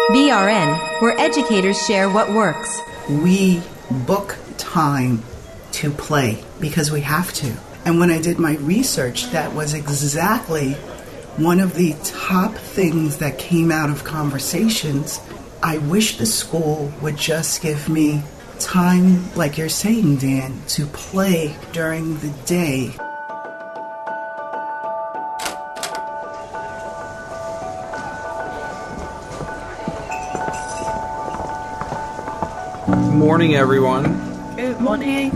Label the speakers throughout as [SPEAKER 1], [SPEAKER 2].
[SPEAKER 1] BRN, where educators share what works.
[SPEAKER 2] We book time to play because we have to. And when I did my research, that was exactly one of the top things that came out of conversations. I wish the school would just give me time, like you're saying, Dan, to play during the day.
[SPEAKER 3] Good morning, everyone.
[SPEAKER 4] Good morning.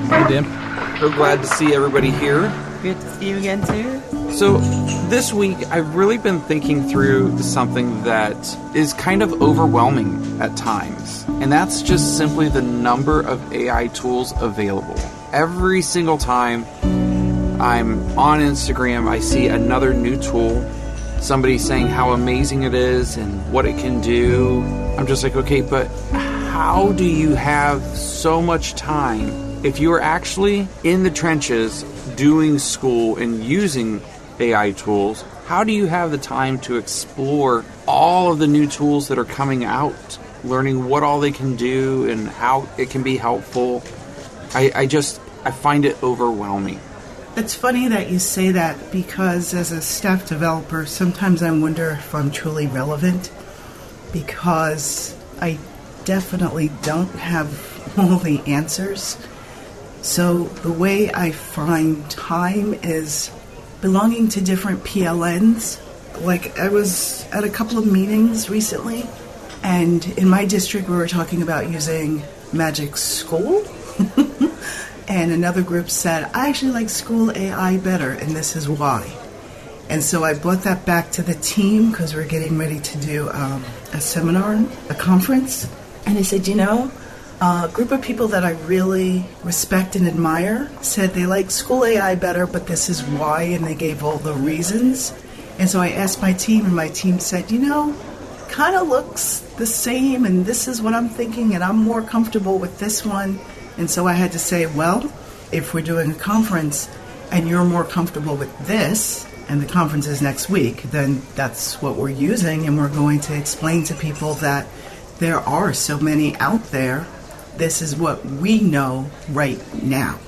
[SPEAKER 3] Hi, Dan. So glad to see everybody here.
[SPEAKER 4] Good to see you again, too.
[SPEAKER 3] So, this week, I've really been thinking through something that is kind of overwhelming at times. And that's just simply the number of AI tools available. Every single time I'm on Instagram, I see another new tool. Somebody saying how amazing it is and what it can do. I'm just like, okay, but how do you have so much time if you are actually in the trenches doing school and using AI tools? How do you have the time to explore all of the new tools that are coming out, learning what all they can do and how it can be helpful? I find it overwhelming.
[SPEAKER 2] It's funny that you say that because as a staff developer, sometimes I wonder if I'm truly relevant because I definitely don't have all the answers. So the way I find time is belonging to different PLNs. Like I was at a couple of meetings recently, and in my district we were talking about using Magic School. And another group said, I actually like school AI better, and this is why. And so I brought that back to the team because we're getting ready to do a seminar, a conference. And I said, a group of people that I really respect and admire said they like school AI better, but this is why, and they gave all the reasons. And so I asked my team, and my team said, kind of looks the same, and this is what I'm thinking, and I'm more comfortable with this one. And so I had to say, well, if we're doing a conference and you're more comfortable with this, and the conference is next week, then that's what we're using, and we're going to explain to people that there are so many out there. This is what we know right now.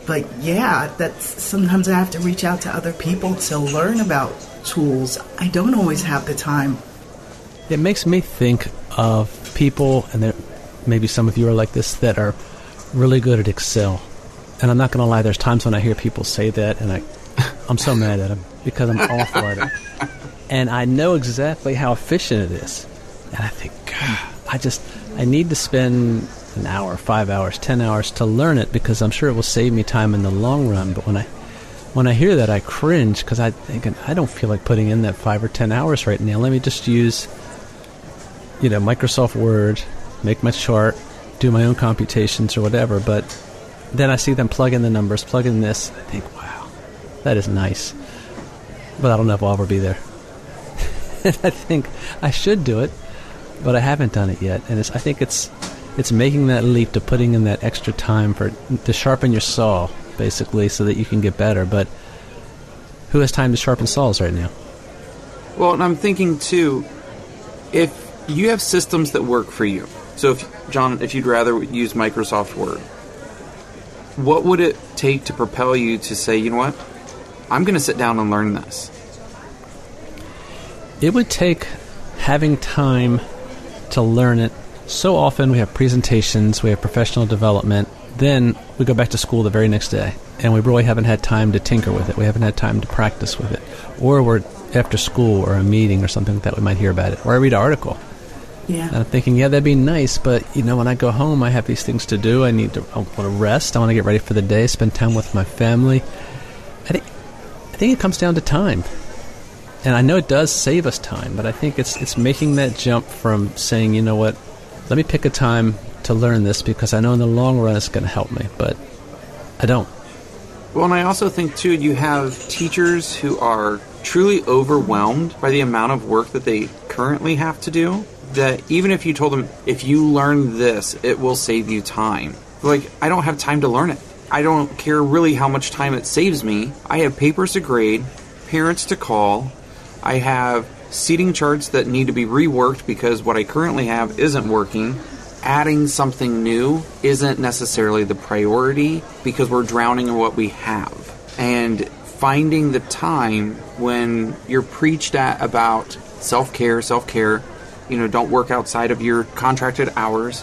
[SPEAKER 2] But yeah, that's sometimes I have to reach out to other people to learn about tools. I don't always have the time.
[SPEAKER 5] It makes me think of people, and there, maybe some of you are like this, that are really good at Excel. And I'm not going to lie, there's times when I hear people say that, and I'm so mad at them because I'm awful at it. And I know exactly how efficient it is. And I think, God, I need to spend an hour, 5 hours, 10 hours to learn it because I'm sure it will save me time in the long run. But when I hear that, I cringe because I think I don't feel like putting in that 5 or 10 hours right now. Let me just use, Microsoft Word, make my chart, do my own computations or whatever. But then I see them plug in the numbers, plug in this. I think, wow, that is nice. But I don't know if I'll ever be there. And I think I should do it, but I haven't done it yet. And I think it's making that leap to putting in that extra time to sharpen your saw, basically, so that you can get better. But who has time to sharpen saws right now?
[SPEAKER 3] Well, and I'm thinking, too, if you have systems that work for you, so if you'd rather use Microsoft Word, what would it take to propel you to say, you know what, I'm going to sit down and learn this?
[SPEAKER 5] It would take having time to learn it. So often we have presentations, we have professional development, then we go back to school the very next day, and we really haven't had time to tinker with it. We haven't had time to practice with it. Or we're after school or a meeting or something like that, we might hear about it. Or I read an article.
[SPEAKER 2] Yeah.
[SPEAKER 5] And I'm thinking, yeah, that'd be nice, but, when I go home, I have these things to do. I want to rest. I want to get ready for the day, spend time with my family. I think it comes down to time. And I know it does save us time, but I think it's making that jump from saying, you know what, let me pick a time to learn this because I know in the long run it's going to help me, but I don't.
[SPEAKER 3] Well, and I also think, too, you have teachers who are truly overwhelmed by the amount of work that they currently have to do, that even if you told them, if you learn this, it will save you time. Like, I don't have time to learn it. I don't care really how much time it saves me. I have papers to grade, parents to call. I have seating charts that need to be reworked because what I currently have isn't working. Adding something new isn't necessarily the priority because we're drowning in what we have. And finding the time when you're preached at about self-care, don't work outside of your contracted hours.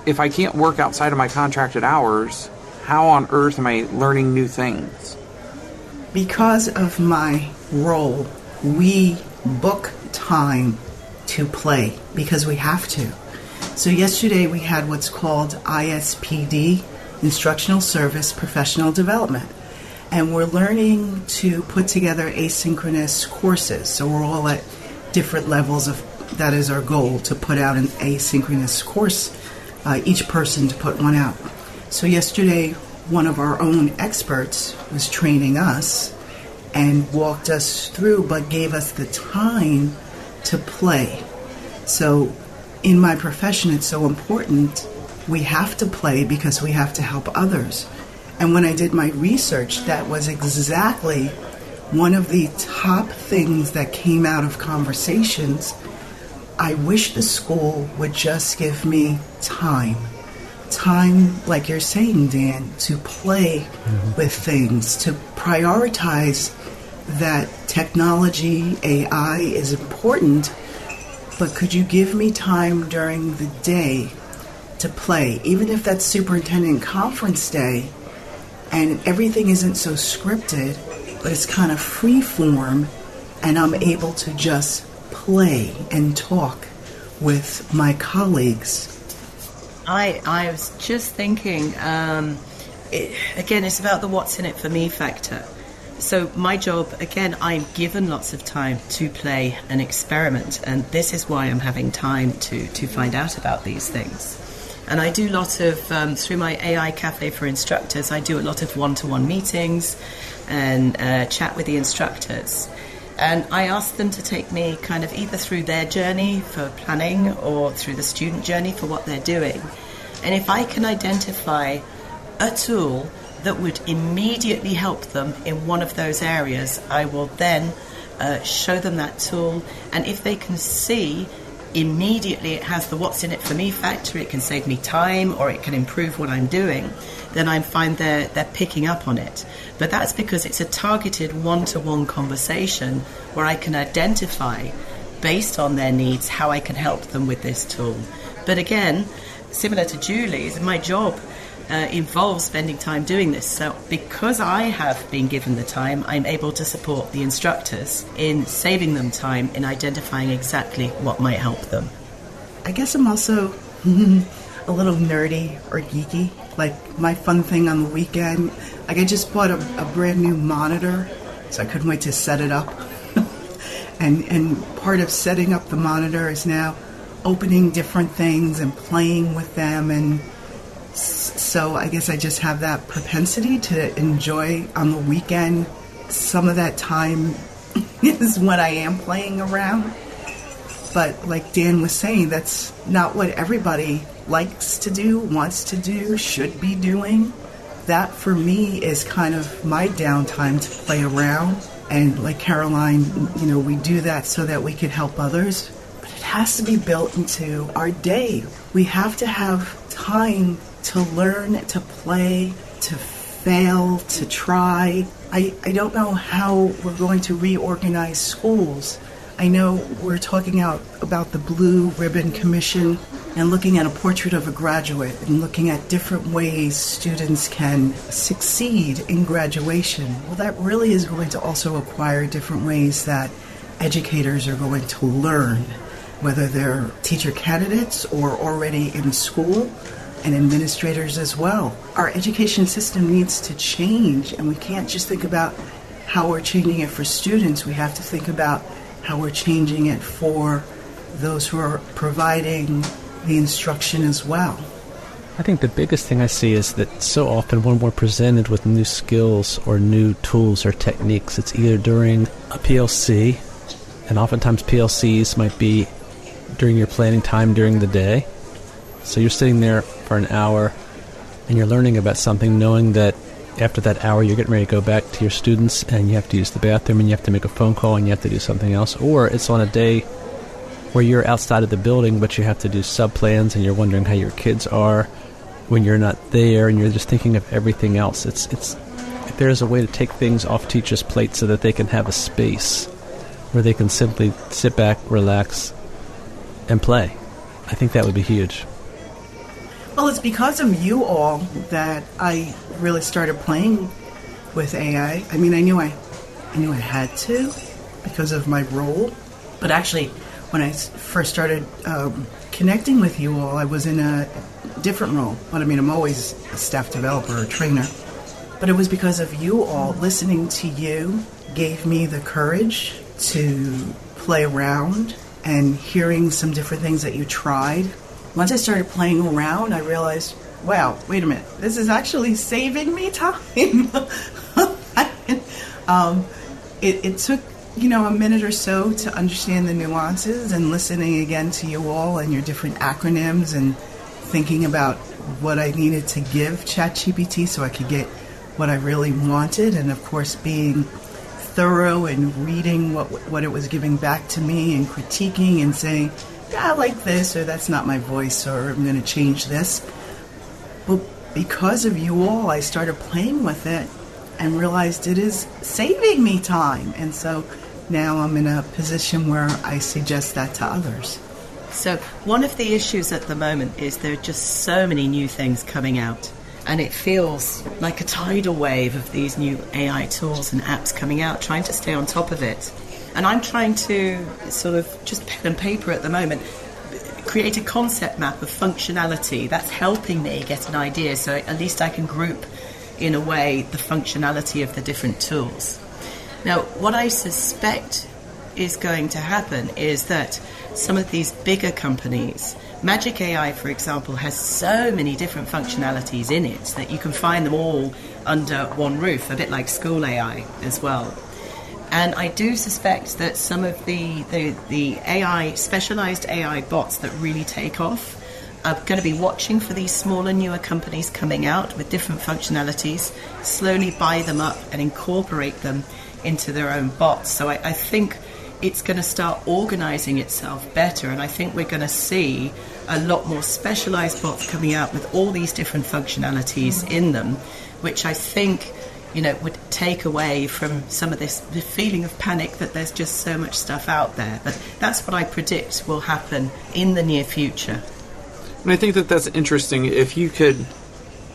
[SPEAKER 3] If I can't work outside of my contracted hours, how on earth am I learning new things?
[SPEAKER 2] Because of my role, we book time to play because we have to. So yesterday we had what's called ISPD, Instructional Service Professional Development. And we're learning to put together asynchronous courses. So we're all at different levels of, that is our goal, to put out an asynchronous course, each person to put one out. So yesterday, one of our own experts was training us and walked us through, but gave us the time to play. So in my profession, it's so important. We have to play because we have to help others. And when I did my research, that was exactly one of the top things that came out of conversations. I wish the school would just give me time. Time, like you're saying, Dan, to play with things, to prioritize that technology, AI is important, but could you give me time during the day to play, even if that's superintendent conference day and everything isn't so scripted, but it's kind of free form, and I'm able to just play and talk with my colleagues.
[SPEAKER 4] I was just thinking, again, it's about the what's in it for me factor. So my job, again, I'm given lots of time to play and experiment, and this is why I'm having time to find out about these things. And I do lots of, through my AI Cafe for Instructors, I do a lot of one-to-one meetings and chat with the instructors. And I ask them to take me kind of either through their journey for planning or through the student journey for what they're doing. And if I can identify a tool that would immediately help them in one of those areas, I will then show them that tool. And if they can see immediately it has the what's in it for me factor, it can save me time or it can improve what I'm doing, then I find they're picking up on it. But that's because it's a targeted one-to-one conversation where I can identify, based on their needs, how I can help them with this tool. But again, similar to Julie's, my job involves spending time doing this. So because I have been given the time, I'm able to support the instructors in saving them time in identifying exactly what might help them.
[SPEAKER 2] I guess I'm also a little nerdy or geeky. Like my fun thing on the weekend, like I just bought a brand new monitor, so I couldn't wait to set it up. and part of setting up the monitor is now opening different things and playing with them, and so I guess I just have that propensity to enjoy on the weekend. Some of that time is when I am playing around. But like Dan was saying, that's not what everybody likes to do, wants to do, should be doing. That for me is kind of my downtime to play around. And like Caroline, we do that so that we can help others. But it has to be built into our day. We have to have time to learn, to play, to fail, to try. I don't know how we're going to reorganize schools. I know we're talking about the Blue Ribbon Commission and looking at a portrait of a graduate and looking at different ways students can succeed in graduation. Well, that really is going to also require different ways that educators are going to learn, whether they're teacher candidates or already in school, and administrators as well. Our education system needs to change, and we can't just think about how we're changing it for students. We have to think about how we're changing it for those who are providing the instruction as well.
[SPEAKER 5] I think the biggest thing I see is that so often when we're presented with new skills or new tools or techniques, it's either during a PLC, and oftentimes PLCs might be during your planning time during the day. So you're sitting there for an hour and you're learning about something knowing that after that hour you're getting ready to go back to your students and you have to use the bathroom and you have to make a phone call and you have to do something else, or it's on a day where you're outside of the building but you have to do sub-plans and you're wondering how your kids are when you're not there and you're just thinking of everything else. It's if there's a way to take things off teachers' plates so that they can have a space where they can simply sit back, relax, and play, I think that would be huge.
[SPEAKER 2] Well, it's because of you all that I really started playing with AI. I mean, I knew I had to because of my role, but actually, when I first started connecting with you all, I was in a different role. But I mean, I'm always a staff developer or trainer. But it was because of you all. Listening to you gave me the courage to play around, and hearing some different things that you tried. Once I started playing around, I realized, wow, wait a minute, this is actually saving me time. It took, a minute or so to understand the nuances, and listening again to you all and your different acronyms and thinking about what I needed to give ChatGPT so I could get what I really wanted, and of course being thorough and reading what it was giving back to me and critiquing and saying, yeah, I like this, or that's not my voice, or I'm going to change this. But because of you all, I started playing with it and realized it is saving me time. And so now I'm in a position where I suggest that to others.
[SPEAKER 4] So one of the issues at the moment is there are just so many new things coming out. And it feels like a tidal wave of these new AI tools and apps coming out, trying to stay on top of it. And I'm trying to sort of just pen and paper at the moment, create a concept map of functionality that's helping me get an idea, so at least I can group in a way the functionality of the different tools. Now, what I suspect is going to happen is that some of these bigger companies, Magic AI, for example, has so many different functionalities in it that you can find them all under one roof, a bit like school AI as well. And I do suspect that some of the AI, specialized AI bots that really take off are going to be watching for these smaller, newer companies coming out with different functionalities, slowly buy them up and incorporate them into their own bots. So I think it's going to start organizing itself better, and I think we're going to see a lot more specialized bots coming out with all these different functionalities in them, which I think would take away from some of this the feeling of panic that there's just so much stuff out there. But that's what I predict will happen in the near future.
[SPEAKER 3] And I think that that's interesting. If you could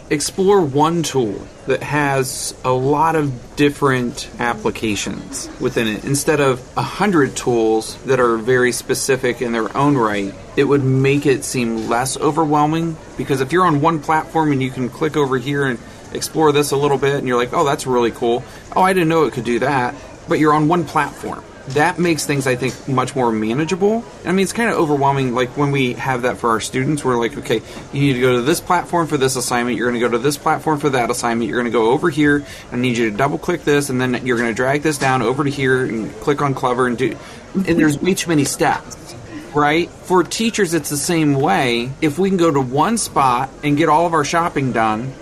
[SPEAKER 3] explore one tool that has a lot of different applications within it, instead of 100 tools that are very specific in their own right, it would make it seem less overwhelming. Because if you're on one platform and you can click over here and explore this a little bit, and you're like, oh, that's really cool. Oh, I didn't know it could do that. But you're on one platform. That makes things, I think, much more manageable. I mean, it's kind of overwhelming. Like when we have that for our students, we're like, okay, you need to go to this platform for this assignment. You're going to go to this platform for that assignment. You're going to go over here. I need you to double click this, and then you're going to drag this down over to here and click on Clever and do. And there's way too many steps, right? For teachers, it's the same way. If we can go to one spot and get all of our shopping done,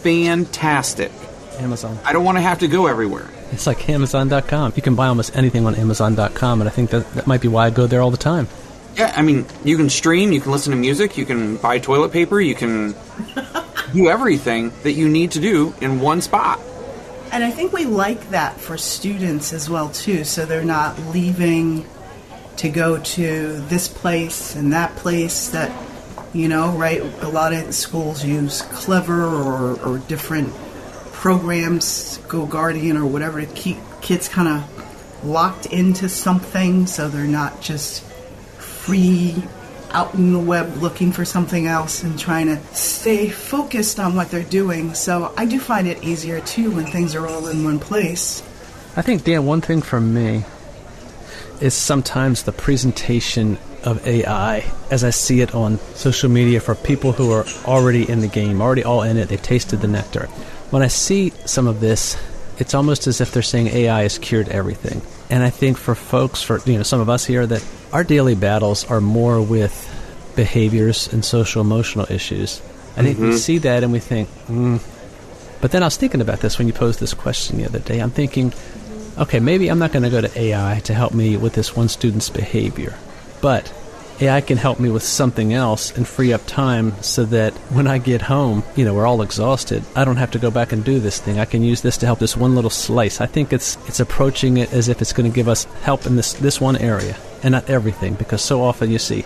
[SPEAKER 3] fantastic.
[SPEAKER 5] Amazon.
[SPEAKER 3] I don't want to have to go everywhere.
[SPEAKER 5] It's like Amazon.com. You can buy almost anything on Amazon.com, and I think that might be why I go there all the time.
[SPEAKER 3] Yeah, I mean, you can stream, you can listen to music, you can buy toilet paper, you can do everything that you need to do in one spot.
[SPEAKER 2] And I think we like that for students as well, too, so they're not leaving to go to this place and that place that, right? A lot of schools use Clever or different programs, Go Guardian or whatever, to keep kids kind of locked into something so they're not just free out in the web looking for something else and trying to stay focused on what they're doing. So I do find it easier too when things are all in one place.
[SPEAKER 5] I think, Dan, one thing for me is sometimes the presentation of AI as I see it on social media for people who are already in the game, already all in it, they've tasted the nectar. When I see some of this, it's almost as if they're saying AI has cured everything. And I think for folks, for some of us here, that our daily battles are more with behaviors and social emotional issues. I think we see that and we think, But then I was thinking about this when you posed this question the other day. I'm thinking, okay, maybe I'm not going to go to AI to help me with this one student's behavior, but AI can help me with something else and free up time so that when I get home, we're all exhausted. I don't have to go back and do this thing. I can use this to help this one little slice. I think it's approaching it as if it's going to give us help in this one area and not everything, because so often you see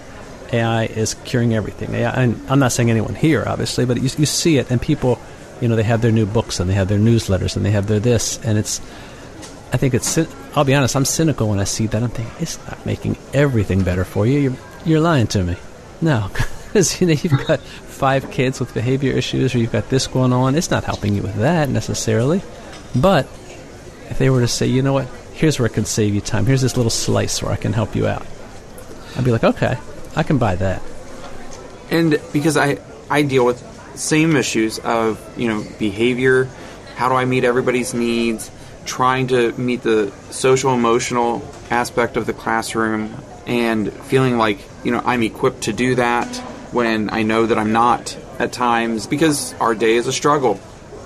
[SPEAKER 5] AI is curing everything. AI, and I'm not saying anyone here, obviously, but you see it, and people, they have their new books and they have their newsletters and they have their this, and I'll be honest, I'm cynical when I see that. I'm thinking, it's not making everything better for you. You're lying to me. No, because you've got 5 kids with behavior issues, or you've got this going on. It's not helping you with that necessarily. But if they were to say, you know what, here's where it can save you time. Here's this little slice where I can help you out. I'd be like, okay, I can buy that.
[SPEAKER 3] And because I deal with same issues of, behavior, how do I meet everybody's needs, trying to meet the social emotional aspect of the classroom, and feeling like, I'm equipped to do that when I know that I'm not at times, because our day is a struggle.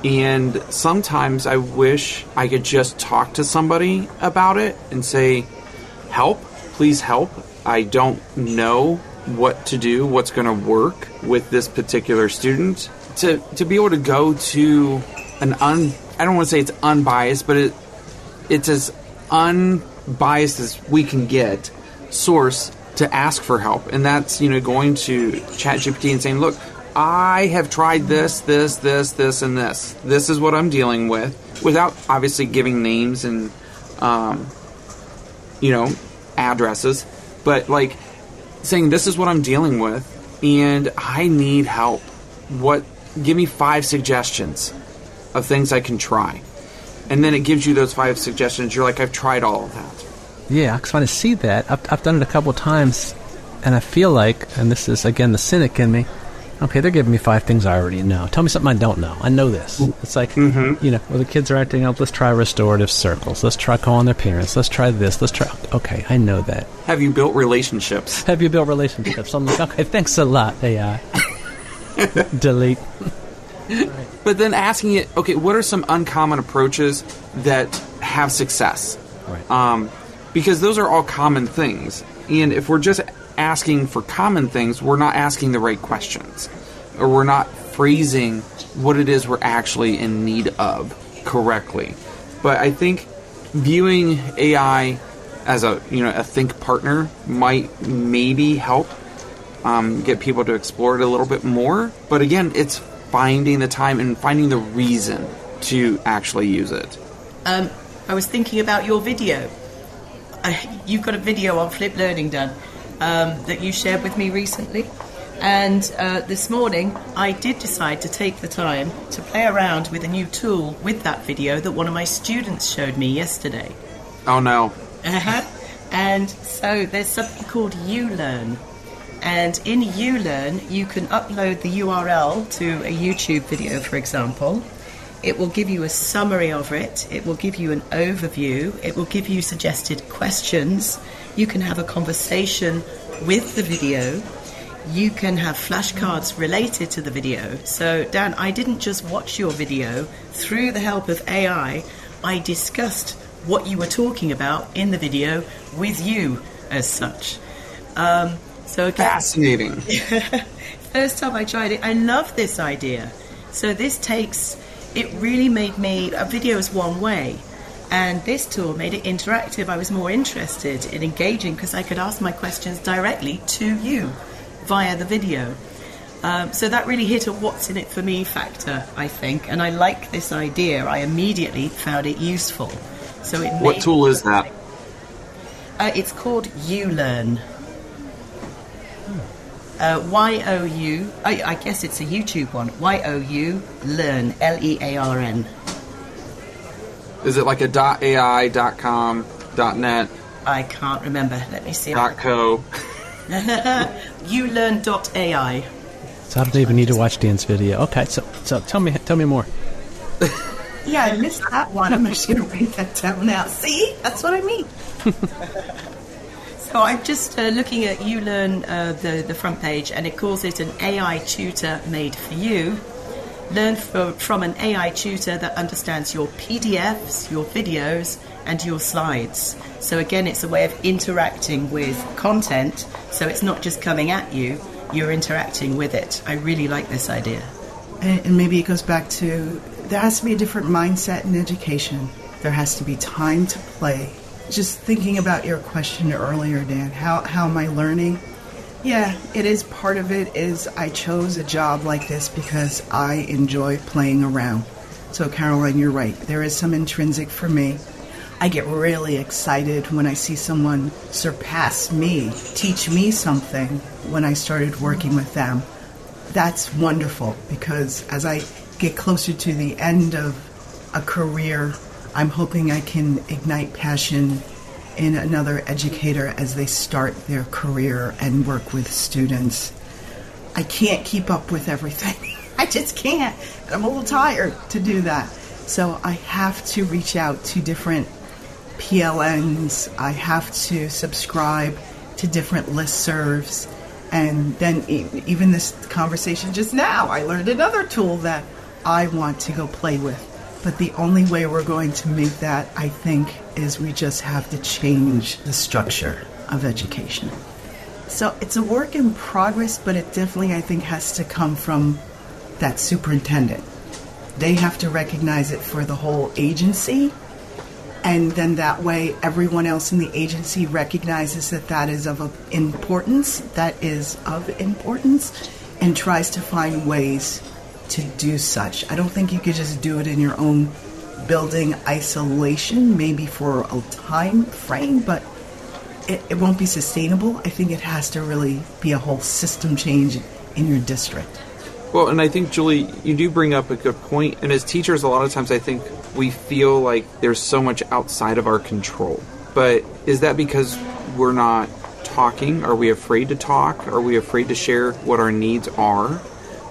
[SPEAKER 3] And sometimes I wish I could just talk to somebody about it and say, help, please help. I don't know what to do, what's going to work with this particular student. To be able to go to I don't want to say it's unbiased, but it's as unbiased as we can get source to ask for help. And that's, going to ChatGPT and saying, look, I have tried this, and this. This is what I'm dealing with, without obviously giving names and, addresses, but like saying, this is what I'm dealing with, and I need help. Give me 5 suggestions of things I can try. And then it gives you those 5 suggestions. You're like, I've tried all of that.
[SPEAKER 5] Yeah, because when I see that, I've done it a couple of times, and I feel like, and this is, again, the cynic in me, okay, they're giving me 5 things I already know. Tell me something I don't know. I know this. It's like, where the kids are acting up, let's try restorative circles. Let's try calling their parents. Let's try this. Okay, I know that.
[SPEAKER 3] Have you built relationships?
[SPEAKER 5] I'm like, okay, thanks a lot, AI. Delete.
[SPEAKER 3] Right. But then asking it, okay, what are some uncommon approaches that have success?
[SPEAKER 5] Right.
[SPEAKER 3] Because those are all common things. And if we're just asking for common things, we're not asking the right questions. Or we're not phrasing what it is we're actually in need of correctly. But I think viewing AI as a think partner might maybe help get people to explore it a little bit more. But again, it's finding the time and finding the reason to actually use it.
[SPEAKER 4] I was thinking about your video. You've got a video on Flip Learning done that you shared with me recently. And this morning, I did decide to take the time to play around with a new tool with that video that one of my students showed me yesterday.
[SPEAKER 3] Oh, no.
[SPEAKER 4] And so there's something called YouLearn. And in YouLearn, you can upload the URL to a YouTube video, for example. It will give you a summary of it. It will give you an overview. It will give you suggested questions. You can have a conversation with the video. You can have flashcards related to the video. So, Dan, I didn't just watch your video. Through the help of AI, I discussed what you were talking about in the video with you as such. So again,
[SPEAKER 3] fascinating.
[SPEAKER 4] First time I tried it, I love this idea. So it really made me, a video is one way, and this tool made it interactive. I was more interested in engaging because I could ask my questions directly to you via the video. So that really hit a what's in it for me factor, I think, and I like this idea. I immediately found it useful. So
[SPEAKER 3] what tool is that?
[SPEAKER 4] It's called YouLearn. YOU, I guess it's a YouTube one. YOU Learn, LEARN.
[SPEAKER 3] Is it like a .ai, .com, .net?
[SPEAKER 4] I can't remember. Let me see.
[SPEAKER 3] .co.
[SPEAKER 4] YouLearn.ai.
[SPEAKER 5] So I don't even need to watch Dan's video. Okay, so tell me more.
[SPEAKER 2] Yeah, I missed that one. I'm actually going to write that down now. See? That's what I mean.
[SPEAKER 4] So I'm just looking at YouLearn, the front page, and it calls it an AI tutor made for you. Learn from an AI tutor that understands your PDFs, your videos, and your slides. So again, it's a way of interacting with content, so it's not just coming at you, you're interacting with it. I really like this idea.
[SPEAKER 2] And maybe it goes back to, there has to be a different mindset in education. There has to be time to play. Just thinking about your question earlier, Dan, how am I learning? Yeah, it is part of it is I chose a job like this because I enjoy playing around. So Caroline, you're right. There is some intrinsic for me. I get really excited when I see someone surpass me, teach me something when I started working with them. That's wonderful because as I get closer to the end of a career, I'm hoping I can ignite passion in another educator as they start their career and work with students. I can't keep up with everything. I just can't. And I'm a little tired to do that. So I have to reach out to different PLNs. I have to subscribe to different listservs. And then even this conversation just now, I learned another tool that I want to go play with. But the only way we're going to make that, I think, is we just have to change the structure of education. So it's a work in progress, but it definitely, I think, has to come from that superintendent. They have to recognize it for the whole agency, and then that way everyone else in the agency recognizes that that is of importance, and tries to find ways to do such. I don't think you could just do it in your own building isolation, maybe for a time frame, but it won't be sustainable. I think it has to really be a whole system change in your district.
[SPEAKER 3] Well, and I think, Julie, you do bring up a good point. And as teachers, a lot of times I think we feel like there's so much outside of our control. But is that because we're not talking? Are we afraid to talk? Are we afraid to share what our needs are?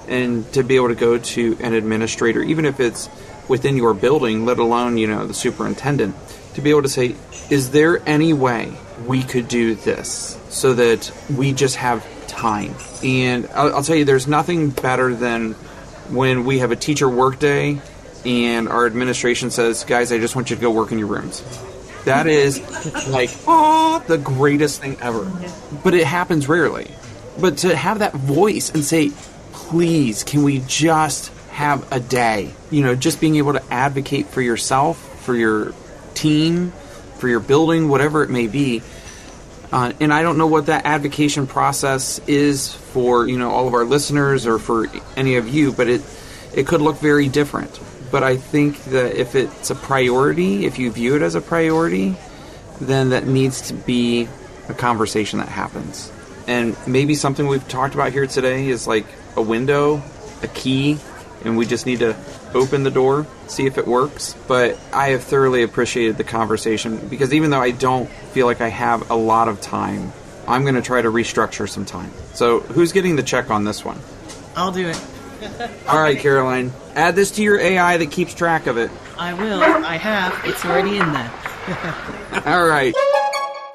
[SPEAKER 3] And to be able to go to an administrator, even if it's within your building, let alone, the superintendent, to be able to say, is there any way we could do this so that we just have time? And I'll tell you, there's nothing better than when we have a teacher work day and our administration says, guys, I just want you to go work in your rooms. That is like, the greatest thing ever. But it happens rarely. But to have that voice and say, please, can we just have a day? Just being able to advocate for yourself, for your team, for your building, whatever it may be. And I don't know what that advocation process is for, all of our listeners or for any of you, but it could look very different. But I think that if it's a priority, if you view it as a priority, then that needs to be a conversation that happens. And maybe something we've talked about here today is like a window, a key, and we just need to open the door, see if it works. But I have thoroughly appreciated the conversation because even though I don't feel like I have a lot of time, I'm going to try to restructure some time. So who's getting the check on this one?
[SPEAKER 4] I'll do it.
[SPEAKER 3] All right, Caroline. Add this to your AI that keeps track of it.
[SPEAKER 4] I will. I have. It's already in there.
[SPEAKER 3] All right.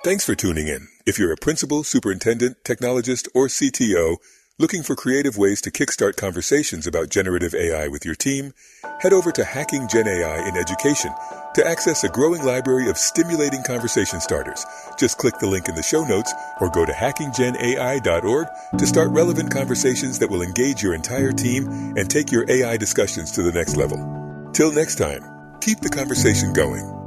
[SPEAKER 6] Thanks for tuning in. If you're a principal, superintendent, technologist, or CTO looking for creative ways to kickstart conversations about generative AI with your team, head over to Hacking GenAI in Education to access a growing library of stimulating conversation starters. Just click the link in the show notes or go to hackinggenai.org to start relevant conversations that will engage your entire team and take your AI discussions to the next level. Till next time, keep the conversation going.